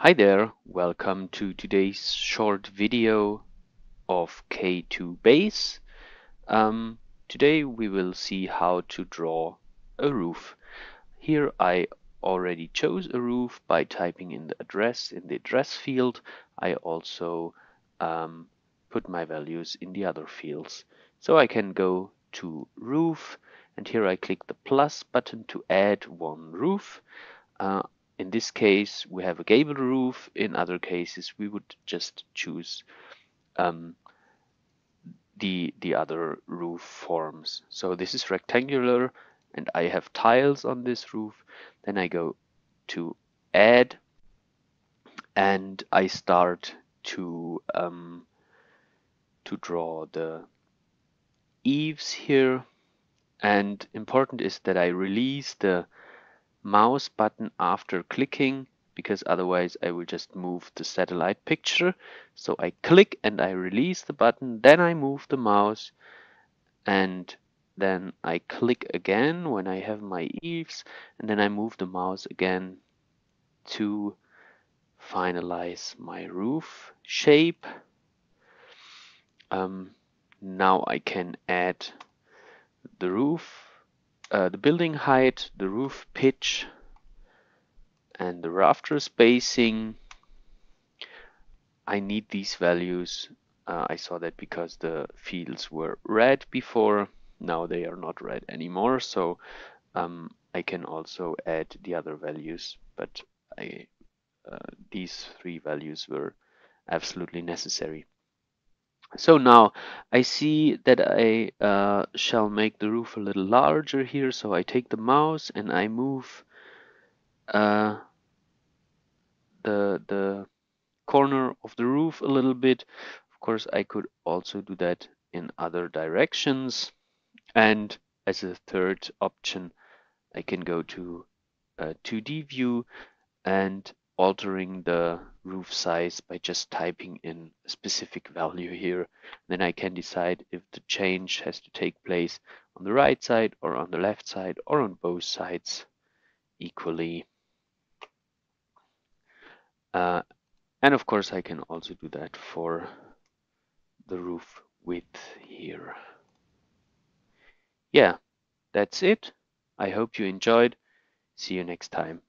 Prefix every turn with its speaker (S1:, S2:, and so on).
S1: Hi there, welcome to today's short video of K2 Base. Today we will see how to draw a roof. Here I already chose a roof by typing in the address in the address field. I also put my values in the other fields. So I can go to roof, and here I click the plus button to add one roof. In this case, we have a gable roof. In other cases, we would just choose the other roof forms. So this is rectangular, and I have tiles on this roof. Then I go to add, and I start to draw the eaves here. And important is that I release the mouse button after clicking, because otherwise I will just move the satellite picture. So I click and I release the button, then I move the mouse, and then I click again when I have my eaves, and then I move the mouse again to finalize my roof shape. Now I can add the roof, the building height, the roof pitch, and the rafter spacing. I need these values. I saw that because the fields were red before. Now they are not red anymore, so I can also add the other values, but these three values were absolutely necessary. So now I see that I shall make the roof a little larger here, so I take the mouse and I move the corner of the roof a little bit. Of course, I could also do that in other directions. And as a third option, I can go to a 2D view and altering the roof size by just typing in a specific value here. Then I can decide if the change has to take place on the right side or on the left side or on both sides equally. And of course, I can also do that for the roof width here. Yeah, that's it. I hope you enjoyed. See you next time.